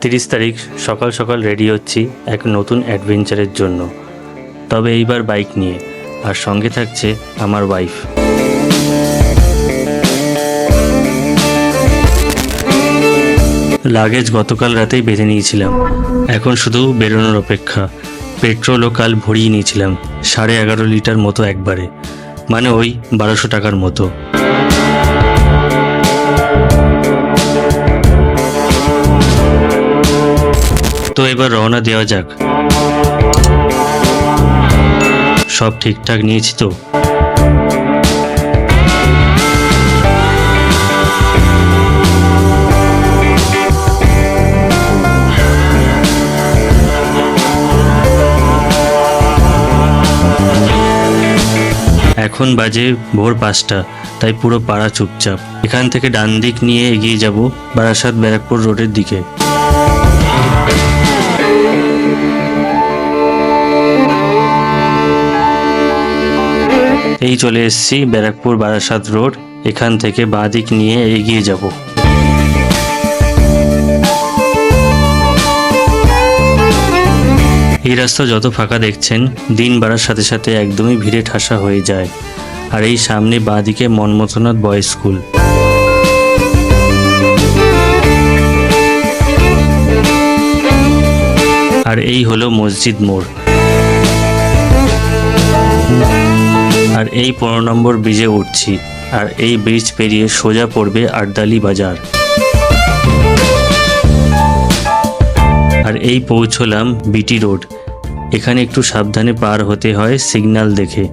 30 তারিখ সকাল সকাল রেডি হচ্ছি এক নতুন অ্যাডভেঞ্চারের জন্য, তবে এইবার বাইক নিয়ে, আর সঙ্গে থাকছে আমার ওয়াইফ। লাগেজ গতকাল রাতেই বেঁধে নিয়েছিলাম, এখন শুধু বেরোনোর অপেক্ষা। পেট্রোলও কাল ভরিয়ে নিয়েছিলাম 11.5 লিটার মতো একবারে, মানে ওই 1200 টাকার মতো। তো এবার রওনা দেওয়া যাক। সব ঠিকঠাক নিয়েছি তো? এখন বাজে ভোর 5টা, তাই পুরো পাড়া চুপচাপ। এখান থেকে ডান দিক নিয়ে এগিয়ে যাব বারাসাত ব্যারাকপুর রোডের দিকে। এই চলে এসেছি ব্যারাকপুর বারাসাত রোড। এখান থেকে বাঁ দিক নিয়ে এগিয়ে যাব। এই রাস্তা যত ফাঁকা দেখছেন, দিন বাড়ার সাথে সাথে একদমই ভিড়ে ঠাসা হয়ে যায়। আর এই সামনে বাঁ দিকে মনমথনাথ বয়েজ স্কুল। আর এই হলো মসজিদ মোড়। আর এই 15 নম্বর ব্রিজে উঠছি, আর এই ব্রিজ পেরিয়ে সোজা পড়বে আটদালি বাজার। আর এই পৌঁছলাম বিটি রোড। এখানে একটু সাবধানে পার হতে হয় সিগন্যাল দেখে।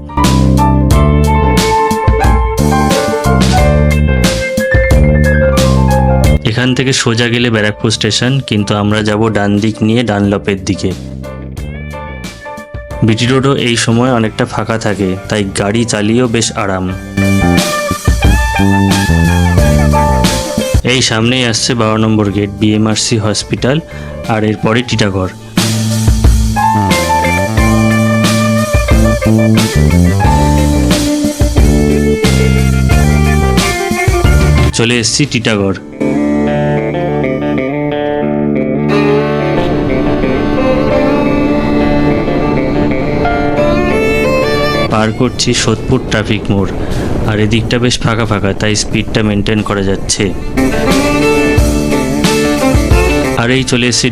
এখান থেকে সোজা গেলে ব্যারাকপুর স্টেশন, কিন্তু আমরা যাব ডান দিক নিয়ে ডানলপের দিকে। বিটি রোডও এই সময় অনেকটা ফাঁকা থাকে, তাই গাড়ি চালিয়েও বেশ আরাম। এই সামনেই আসছে 12 নম্বর গেট, বিএমআরসি হসপিটাল, আর এরপরে টিটাগড়। চলে এসেছি টিটাগড়। পার করছি সোদপুর ট্রাফিক মোড়, আর এদিকটা বেশ ফাঁকা ফাঁকা, তাই স্পিডটা মেনটেন করা যাচ্ছে। আর এই চলে এসেছি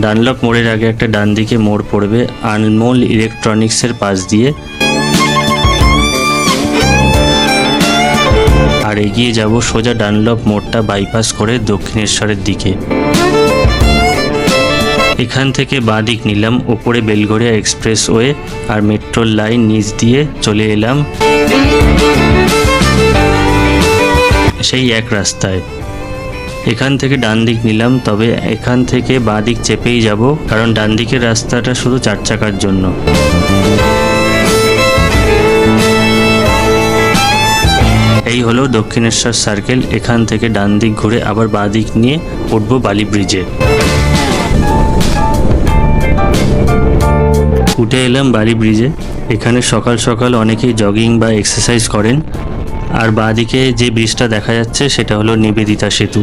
ডানলপ মোড়ের আগে একটা ডান দিকে মোড় পড়বে আনমোল ইলেকট্রনিক্সের পাশ দিয়ে। আর এগিয়ে যাব সোজা ডানলপ মোড়টা বাইপাস করে দক্ষিণেশ্বরের দিকে। এখান থেকে বাঁ দিক নিলাম, ওপরে বেলঘড়িয়া এক্সপ্রেসওয়ে আর মেট্রোর লাইন নিচ দিয়ে চলে এলাম সেই এক রাস্তায়। এখান থেকে ডান দিক নিলাম, তবে এখান থেকে বাঁ দিক চেপেই যাব, কারণ ডান দিকের রাস্তাটা শুধু 4 চাকার জন্য। এই হলো দক্ষিণেশ্বর সার্কেল। এখান থেকে ডান দিক ঘুরে আবার বাঁ দিক নিয়ে উঠবো বালি ব্রিজে। উঠে এলাম বালি ব্রিজে। এখানে সকাল সকাল অনেকেই জগিং বা এক্সারসাইজ করেন। আর বাঁ দিকে যে ব্রিজটা দেখা যাচ্ছে সেটা হলো নিবেদিতা সেতু।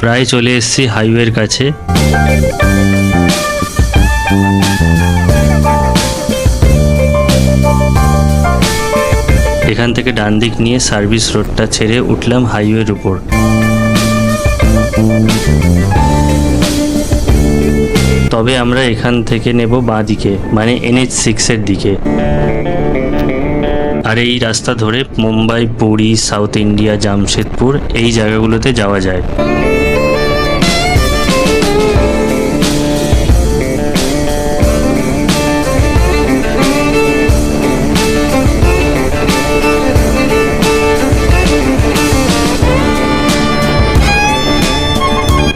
প্রায় চলে এসেছি হাইওয়ের কাছে। এখান থেকে ডান দিক নিয়ে সার্ভিস রোডটা ছেড়ে উঠলাম হাইওয়ের উপর। তবে আমরা এখান থেকে নেব বাঁ দিকে, মানে NH6 এর দিকে। আর এই রাস্তা ধরে মুম্বাই, পুরী, সাউথ ইন্ডিয়া, জামশেদপুর এই জায়গাগুলোতে যাওয়া যায়।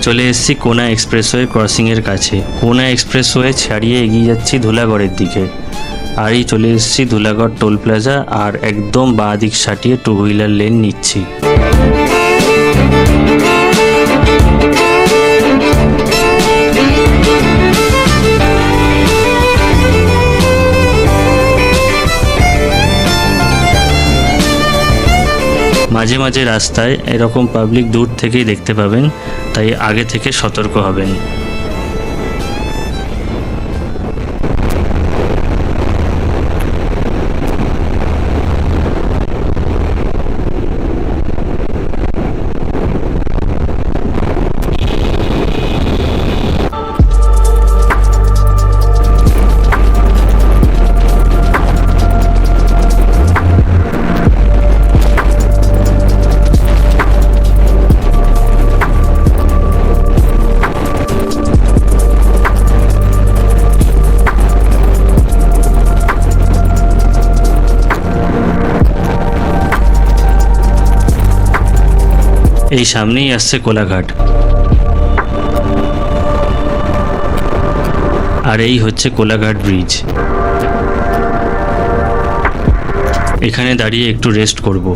চলে এসেছি কোনা এক্সপ্রেসওয়ে ক্রসিংয়ের কাছে। কোনা এক্সপ্রেসওয়ে ছাড়িয়ে এগিয়ে যাচ্ছি ধুলাগড়ের দিকে। আর এই চলে এসেছি ধুলাগড় টোল প্লাজা, আর একদম বাঁ দিক সাটিয়ে 2 হুইলার লেন নিচ্ছি। মাঝে মাঝে রাস্তায় এরকম পাবলিক দূর থেকেই দেখতে পাবেন, তাই আগে থেকে সতর্ক হবেন। এই সামনেই আসছে কোলাঘাট, আর এই হচ্ছে কোলাঘাট ব্রিজ। এখানে দাঁড়িয়ে একটু রেস্ট করব।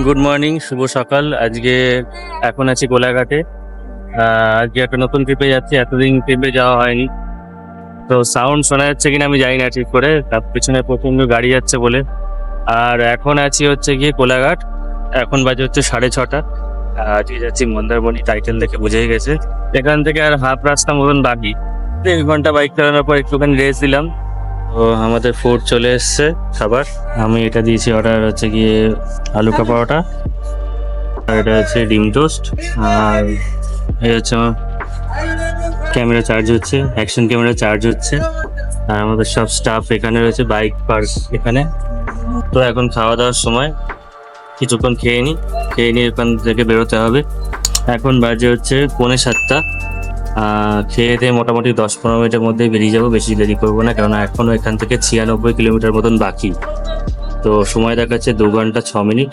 গুড মর্নিং, শুভ সকাল। আজকে এখন আছি কোলাঘাটে। আজকে একটা নতুন ট্রিপে যাচ্ছি, এতদিন ট্রিপে যাওয়া হয়নি। তো সাউন্ড শোনা যাচ্ছে কিনা আমি জানি না ঠিক করে, তার পিছনে প্রচণ্ড গাড়ি যাচ্ছে বলে। আর এখন আছি হচ্ছে গিয়ে কোলাঘাট। এখন বাজে হচ্ছে 6:30। আজকে যাচ্ছি মন্দারমণি, টাইটেল দেখে বুঝেই গেছে। এখান থেকে আর হাফ রাস্তা মতন বাকি। 1 ঘন্টা বাইক চালানোর পর একটুখানি রেস্ট দিলাম। তো আমাদের ফুড চলে এসছে, খাবার। আমি এটা দিয়েছি অর্ডার হচ্ছে গিয়ে আলু কা পরোটা, আর এটা হচ্ছে ডিম টোস্ট। আর এই হচ্ছে আমার ক্যামেরা চার্জ হচ্ছে, অ্যাকশন ক্যামেরা চার্জ হচ্ছে। আর আমাদের সব স্টাফ এখানে রয়েছে, বাইক পার্ক এখানে। তো এখন খাওয়া দাওয়ার সময়, কিছুক্ষণ খেয়ে নিয়ে এখান থেকে বেরোতে হবে। এখন বাজে হচ্ছে 6:45। খেয়ে দিয়ে মোটামুটি 10-15 মিনিটের মধ্যেই বেরিয়ে যাবো, বেশি দেরি করবো না, কেননা এখনও এখান থেকে 96 কিলোমিটার মতন বাকি। তো সময় দেখাচ্ছে 2 ঘন্টা 6 মিনিট।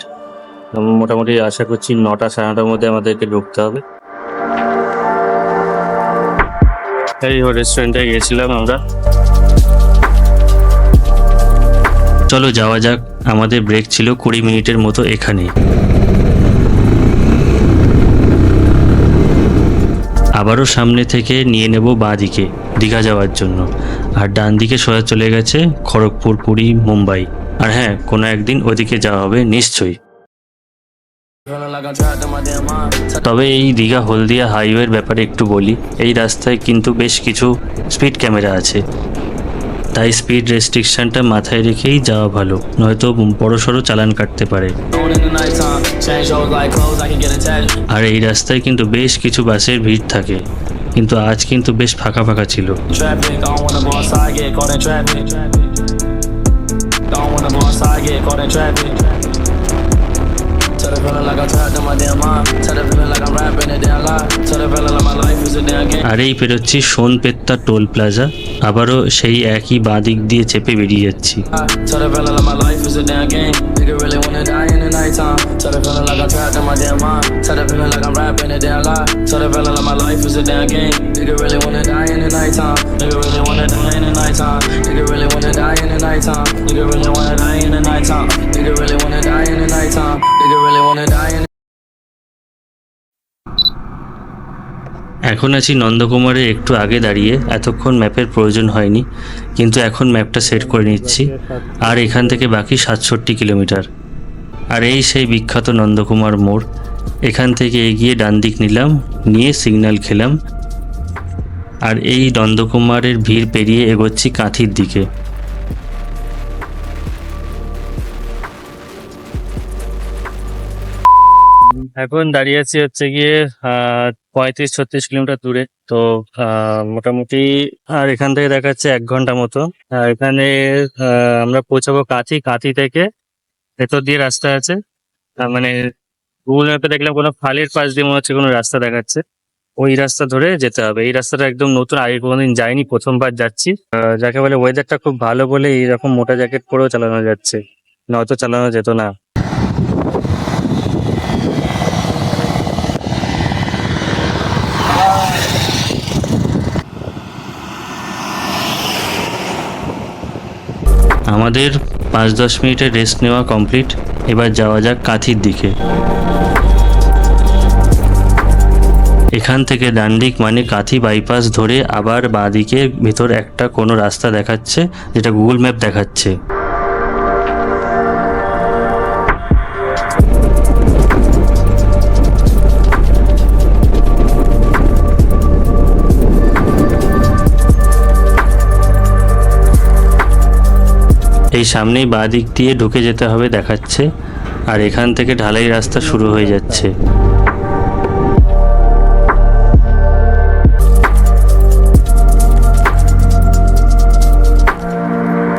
মোটামুটি আশা করছি 9টা 9:30টার মধ্যে আমাদেরকে ঢুকতে হবে। এই রেস্টুরেন্টে গেছিলাম আমরা। চলো যাওয়া যাক। আমাদের ব্রেক ছিল 20 মিনিটের মতো এখানে। আবারও সামনে থেকে নিয়ে নেব বাঁ দিকে দীঘা যাওয়ার জন্য, আর ডান দিকে সোজা চলে গেছে খড়গপুর, পুরী, মুম্বাই। আর হ্যাঁ, কোনো একদিন ওদিকে যাওয়া হবে নিশ্চয়ই। তবে এই দীঘা হলদিয়া হাইওয়ের ব্যাপারে একটু বলি। এই রাস্তায় কিন্তু বেশ কিছু স্পিড ক্যামেরা আছে, তাই স্পিড রেস্ট্রিকশনটা মাথায় রেখেই যাওয়া ভালো, নয়তো বড়সড় চালান কাটতে পারে। আর এই রাস্তায় কিন্তু বেশ কিছু বাসের ভিড় থাকে, কিন্তু আজ কিন্তু বেশ ফাঁকা ফাঁকা ছিল। আর এই পেরোচ্ছি সোনপেত্তা টোল প্লাজা। আবারও সেই একই বাঁ দিক দিয়ে চেপে বেরিয়ে যাচ্ছি। এখন আছি নন্দকুমারে একটু আগে দাঁড়িয়ে। এতক্ষণ ম্যাপের প্রয়োজন হয়নি, কিন্তু এখন ম্যাপটা সেট করে নিচ্ছি। আর এখান থেকে বাকি 67 কিলোমিটার। আর এই সেই বিখ্যাত নন্দকুমার মোড়। এখান থেকে এগিয়ে ডান দিক নিলাম, নিয়ে সিগন্যাল খেলাম। আর এই নন্দকুমারের ভিড় পেরিয়ে এগোচ্ছি কাঁথির দিকে। এখন দাঁড়িয়ে আছি হচ্ছে গিয়ে 35-36 কিলোমিটার দূরে। তো মোটামুটি আর এখান থেকে দেখাচ্ছে 1 ঘন্টা মতো। এখানে আমরা পৌঁছাবো কাঁথি থেকে ভেতর দিয়ে রাস্তা আছে। মানে গুগল ম্যাপে দেখলাম কোনো খালের পাশ দিয়ে মনে হচ্ছে কোনো রাস্তা দেখাচ্ছে, ওই রাস্তা ধরে যেতে হবে। এই রাস্তাটা একদম নতুন, আগে কোনোদিন যাইনি, প্রথমবার যাচ্ছি। যাকে বলে ওয়েদারটা খুব ভালো বলে এইরকম মোটা জ্যাকেট পরেও চালানো যাচ্ছে, নয়তো চালানো যেত না। আমাদের 5-10 মিনিটের রেস্ট নেওয়া কমপ্লিট। এবার যাওয়া যাক কাঁথির দিকে। এখান থেকে ডান দিক মানে কাঁথি বাইপাস ধরে আবার বাঁদিকে ভেতর একটা কোনো রাস্তা দেখাচ্ছে, যেটা গুগল ম্যাপ দেখাচ্ছে। এই সামনেই বাঁ দিক দিয়ে ঢুকে যেতে হবে দেখাচ্ছে, আর এখান থেকে ঢালাই রাস্তা শুরু হয়ে যাচ্ছে।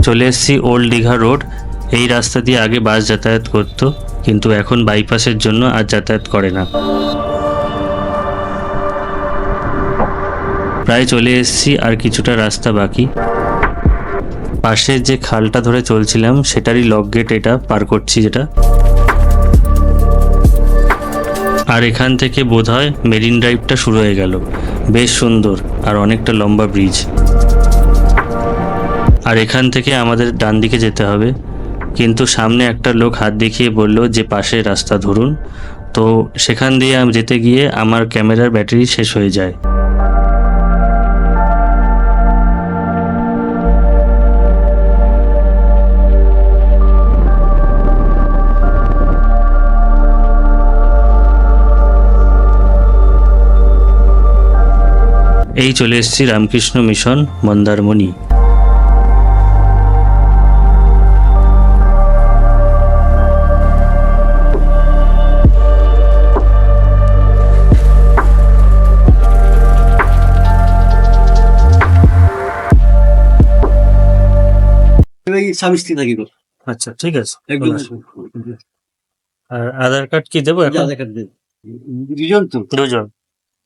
চলে এসেছি ওল্ড দীঘা রোড। এই রাস্তা দিয়ে আগে বাস যাতায়াত করতো, কিন্তু এখন বাইপাসের জন্য আর যাতায়াত করে না। প্রায় চলে এসেছি, আর কিছুটা রাস্তা বাকি। পাশের যে খালটা ধরে চলছিলাম সেটারই লক গেট এটা পার করছি যেটা। আর এখান থেকে বোধহয় মেরিন ড্রাইভটা শুরু হয়ে গেল। বেশ সুন্দর আর অনেকটা লম্বা ব্রিজ। আর এখান থেকে আমাদের ডান দিকে যেতে হবে, কিন্তু সামনে একটা লোক হাত দেখিয়ে বলল যে পাশে রাস্তা ধরুন। তো সেখান দিয়ে যেতে গিয়ে আমার ক্যামেরার ব্যাটারি শেষ হয়ে যায়। এই চলে এসেছি রামকৃষ্ণ মিশন মন্দারমণি। স্বামী স্ত্রী থাকি গো। আচ্ছা, ঠিক আছে। একদম আর আধার কার্ড কি দেবো এখন? আধার কার্ড দেন। দুজন তো? দুজন।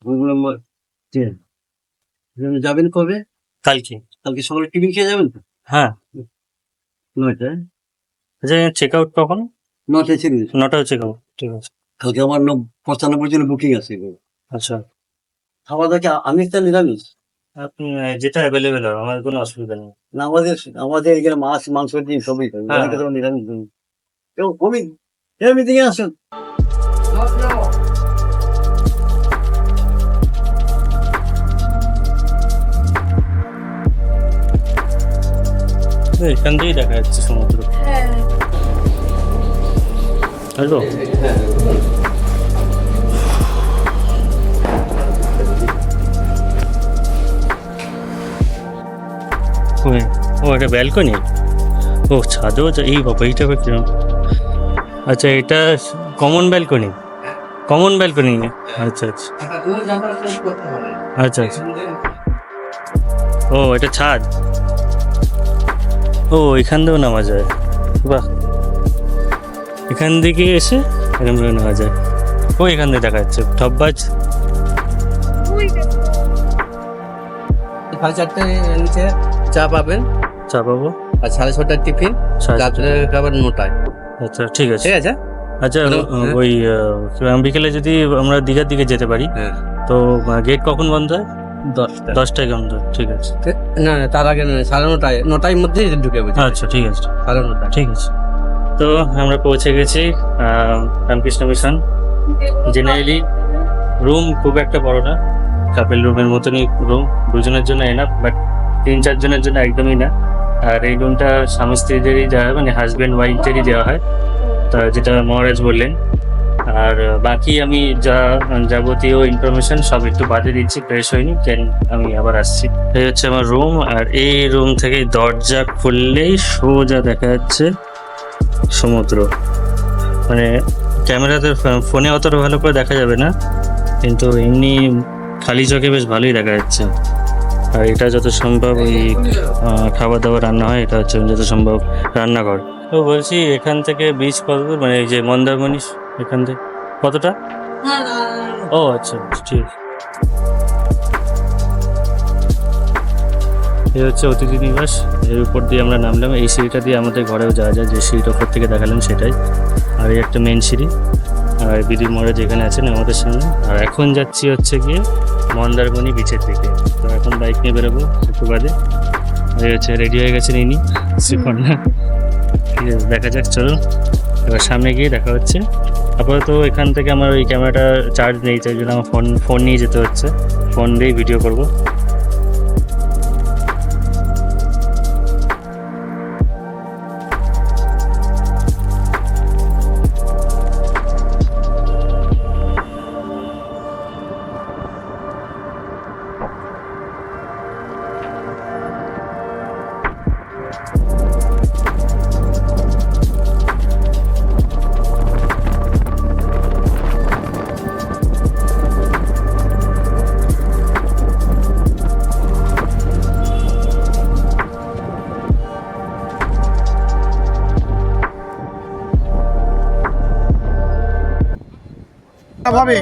Roll number 10। যাবেন কবে? কালকে। কালকে সকালে টিফিন খেয়ে যাবেন তো? হ্যাঁ। 9টায়। আচ্ছা, চেক আউট কখন? 9টায় ছেড়ে দিয়েছি। 9টায় চেক আউট, ঠিক আছে। কালকে আমার 95 জন বুকিং আছে গো। আচ্ছা, খাওয়া দাওয়া কি আমিষ না নিরামিষ? আপনি যেটা অ্যাভেলেবেল হবে, আমার কোনো অসুবিধা নেই। না আমাদের এখানে মাছ মাংস ডিম সবই খাই। হ্যাঁ। অনেকে তো নিরামিষ খায়। কেউ কমি নিরামিষ দিকে আসুন। এখান থেকেই দেখা যাচ্ছে সমুদ্র। আসবো? ও এটা ব্যালকনি। ও ছাদেও এই বাবা, এইটা কিরম? আচ্ছা, এটা কমন ব্যালকনি। Common balcony. আচ্ছা আচ্ছা আচ্ছা আচ্ছা। ও এটা ছাদ। ও এখান থেকেও নামা যায়। বাহ, এখান থেকে এসে এরকম করে নেওয়া যায়। ও এখান থেকে দেখা যাচ্ছে ঠপবাজ। 4:30 নিচে চা পাবেন, চা পাবো। আর 6:30 টিফিন, 6:30 রাত্রে খাবার 9টায়। আচ্ছা, ঠিক আছে। ঠিক আছে। আচ্ছা, হ্যাঁ। ওই বিকেলে যদি আমরা দীঘার দিকে যেতে পারি, হ্যাঁ, তো গেট কখন বন্ধ হয়? 10টা। 10টায় বন্ধ হয়, ঠিক আছে। না না, তার আগে নয়, 9:30, 9টার মধ্যেই ঢুকে বলছি। আচ্ছা, ঠিক আছে, 9:30। ঠিক আছে। তো আমরা পৌঁছে গেছি রামকৃষ্ণ মিশন। জেনারেলি রুম খুব একটা বড় না, কাপেল রুমের মতনই রুম, দুজনের জন্য এনাফ, বাট 3-4 জনের জন্য একদমই না। আর এই রুমটা স্বামী স্ত্রীদেরই দেওয়া হয়, মানে হাজব্যান্ড ওয়াইফদেরই দেওয়া হয়, তা যেটা মহারাজ বললেন। আর বাকি আমি যা যাবতীয় ইনফরমেশন সব একটু বাদে দিচ্ছি, ফ্রেশ হয়নি, দেন আমি আবার আসছি। এই হচ্ছে আমার রুম, আর এই রুম থেকে দরজা খুললেই সোজা দেখা যাচ্ছে সমুদ্র। মানে ক্যামেরাতে, ফোনে অতটা ভালো করে দেখা যাবে না, কিন্তু এমনি খালি চোখে বেশ ভালোই দেখা যাচ্ছে। আর এটা যত সম্ভব ওই খাবার দাবার রান্না হয়, এটা হচ্ছে যত সম্ভব রান্নাঘর। তো বলছি এখান থেকে বীজ কত দূর, মানে এই যে মন্দারমণি এখান থেকে কতটা? ও আচ্ছা, ঠিক। এই হচ্ছে অতিথি নিবাস। এর উপর দিয়ে আমরা নামলাম, এই সিঁড়িটা দিয়ে আমাদের ঘরেও যাওয়া যায়, যে সিঁড়িটা উপর থেকে দেখালাম সেটাই। আর এই একটা মেন সিঁড়ি, আর বিধি মহারাজ যেখানে আছেন আমাদের সামনে। আর এখন যাচ্ছি হচ্ছে গিয়ে মন্দারমণি বিচের দিকে। তো এখন বাইক নিয়ে বেরোবো একটু বাদে। এই হচ্ছে রেডি হয়ে গেছেন ইনি, শ্রীকন্যা। ঠিক আছে, দেখা যাক, চলুন এবার সামনে গিয়ে দেখা হচ্ছে। আপাতত এখান থেকে আমার ওই ক্যামেরাটা চার্জ নেই, তাই জন্য আমার ফোন নিয়ে যেতে হচ্ছে, ফোন দিয়েই ভিডিও করব। ভাবে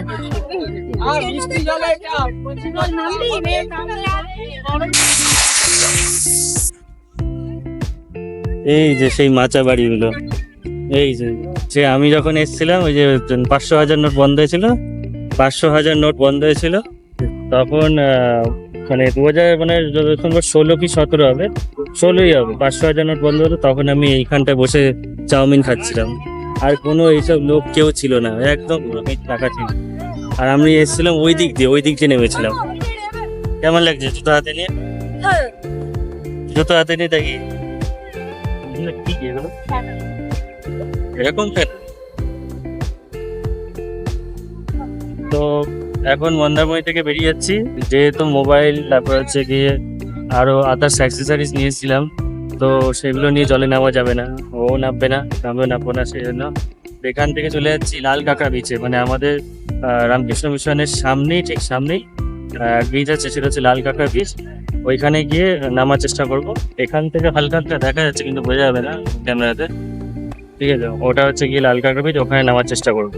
এই যে সেই মাচা বাড়িগুলো, এই যে যে আমি যখন এসেছিলাম ওই যে 500,000 নোট বন্ধ হয়েছিল, 500,000 নোট বন্ধ হয়েছিল তখন মানে 2000 মানে যখন 16 কি 17 হবে, 16ই হবে, 500,000 নোট বন্ধ হলো, তখন আমি এইখানটায় বসে চাউমিন খাচ্ছিলাম। আর কোনো এইসব লোক কেউ ছিল না, একদম টাকা ছিল। আর আমি এসেছিলাম ওই দিক দিয়ে নেমেছিলাম। কেমন লাগছে জুতো হাতে নিয়ে? জুতো হাতে নিয়ে দেখি এগুলো কি, এগুলো এরকম ফেল। তো এখন মন্দারমণি থেকে বেরিয়ে যাচ্ছি, যেহেতু মোবাইল, তারপর হচ্ছে গিয়ে আরো আদার্স অ্যাক্সেসরিজ নিয়েছিলাম, তো সেগুলো নিয়ে জলে নামা যাবে না, ও নামবে না, নামবো না, সেই জন্য এখান থেকে চলে যাচ্ছি লাল কাঁকড়া বিচে। মানে আমাদের রামকৃষ্ণ মিশনের সামনেই, ঠিক সামনেই বিচ আছে, সেটা হচ্ছে লাল কাঁকড়া বিচ। ওইখানে গিয়ে নামার চেষ্টা করব। এখান থেকে হালকা হালকা দেখা যাচ্ছে কিন্তু বোঝা যাবে না ক্যামেরাতে, ঠিক আছে? ওটা হচ্ছে গিয়ে লাল কাঁকড়া বিচ, ওখানে নামার চেষ্টা করবো।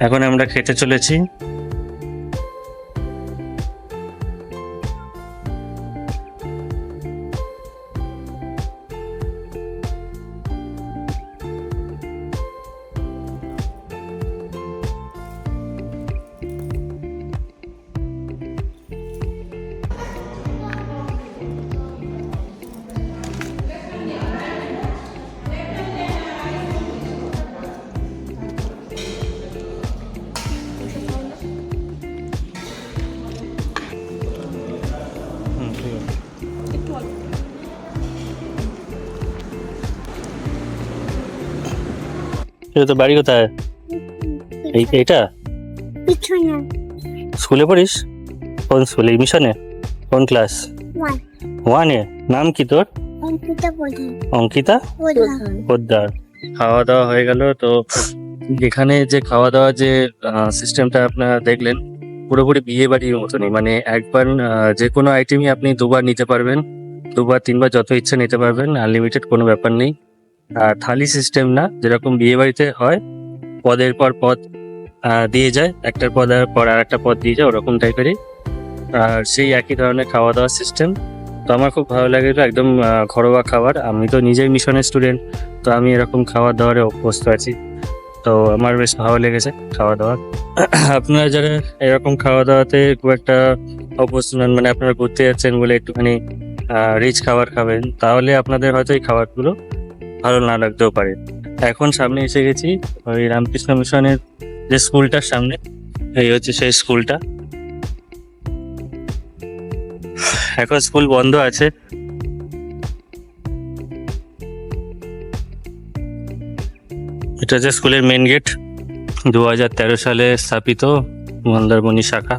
এখন আমরা খেতে চলেছি। এটা তো বাড়ি কোথায়? এইটা পিছনে স্কুলে পড়িস? কোন স্কুলে? মিশনে? কোন ক্লাস? 1-এ? নাম কি তোর? অঙ্কিতা বলি অঙ্কিতা বলা পোদ্দার। খাওয়া দাওয়া হয়ে গেল। তো এখানে যে খাওয়া দাওয়া যে সিস্টেমটা আপনারা দেখলেন, পুরোপুরি বিয়ে বাড়ির মতনই। মানে একবার যে কোনো আইটেমই আপনি দুবার নিতে পারবেন, দুবার তিনবার যত ইচ্ছা নিতে পারবেন, আনলিমিটেড, কোনো ব্যাপার নেই। আর থালি সিস্টেম না, যেরকম বিয়ে বাড়িতে হয় পদের পর পদ দিয়ে যায়, একটার পর আর একটা পদ দিয়ে যায়, ওরকম টাইপেরই। আর সেই একই ধরনের খাওয়া দাওয়ার সিস্টেম। তো আমার খুব ভালো লাগে, এটা একদম ঘরোয়া খাবার। আমি তো নিজেই মিশনের স্টুডেন্ট, তো আমি এরকম খাবার দাবারে অভ্যস্ত আছি, তো আমার বেশ ভালো লেগেছে খাওয়া দাওয়া। আপনারা যারা এরকম খাওয়া দাওয়াতে খুব একটা অভ্যস্ত নন, মানে আপনারা ঘুরতে যাচ্ছেন বলে একটুখানি রিচ খাবার খাবেন, তাহলে আপনাদের হয়তো এই খাবারগুলো ভালো না লাগতেও পারে। এখন সামনে এসে গেছি ওই রামকৃষ্ণ মিশনের যে স্কুলটার সামনে, এই হচ্ছে সেই স্কুলটা। এখন স্কুল বন্ধ আছে। এটা হচ্ছে স্কুলের মেন গেট, 2013 সালে স্থাপিত মন্দারমণি শাখা।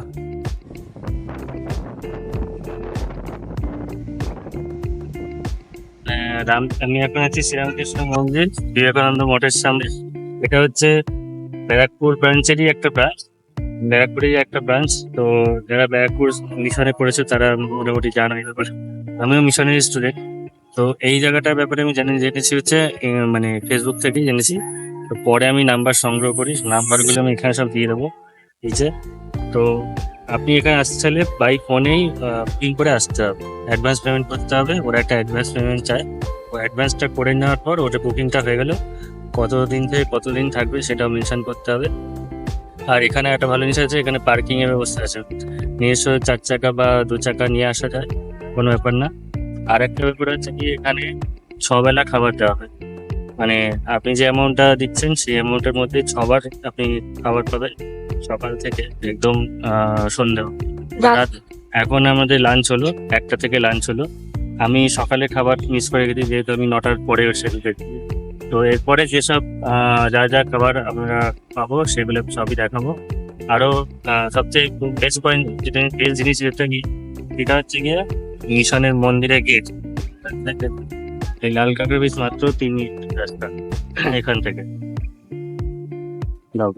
আমি এখন আছি শ্রীরামকৃষ্ণ মন্দির বিবেকানন্দ মঠের সামনে। এটা হচ্ছে ব্যারাকপুর ব্রাঞ্চেরই একটা ব্রাঞ্চ। তো যারা ব্যারাকপুর মিশনে পড়েছে তারা মোটামুটি জানে এই ব্যাপারে। আমিও মিশনের স্টুডেন্ট, তো এই জায়গাটার ব্যাপারে আমি জেনেছি হচ্ছে মানে ফেসবুক থেকেই জেনেছি। তো পরে আমি নাম্বার সংগ্রহ করি, নাম্বারগুলো আমি এখানে সব দিয়ে দেবো নিচে। তো আপনি এখানে আসতে চাইলে বাই ফোনেই বুকিং করে আসতে হবে, অ্যাডভান্স পেমেন্ট করতে হবে, ওরা একটা অ্যাডভান্স পেমেন্ট চায়। ও অ্যাডভান্সটা করে নেওয়ার পর ওটা বুকিংটা হয়ে গেল, কতদিন থেকে কতদিন থাকবে সেটাও মেনশন করতে হবে। আর এখানে একটা ভালো জিনিস আছে, এখানে পার্কিংয়ের ব্যবস্থা আছে, নিজস্ব 4 চাকা বা 2 চাকা নিয়ে আসা যায়, কোনো ব্যাপার না। আর একটা ব্যাপার হচ্ছে কি, এখানে 6 বেলা খাবার দেওয়া হয়, মানে আপনি যে অ্যামাউন্টটা দিচ্ছেন সেই অ্যামাউন্টের মধ্যে 6 বার আপনি খাবার পাবেন, সকাল থেকে একদম সন্ধ্যা অবধি। রাত এখন আমাদের লাঞ্চ হলো, 1টা থেকে লাঞ্চ হলো। আমি সকালে খাবার মিস করে গেছি, যেহেতু আমি 9টার পরে এসে ঢুকেছি। তো এরপরে যেসব যা যা খাবার আমরা পাবো সেগুলো সবই দেখাবো। আরও সবচেয়ে বেস্ট পয়েন্ট যেটা বেস্ট জিনিস যেটা কি, সেটা হচ্ছে গিয়ে মিশনের মন্দিরের গেট। এই লাল কাঁকড়া বীচ মাত্র 3 মিনিট রাস্তা এখান থেকে। দাও।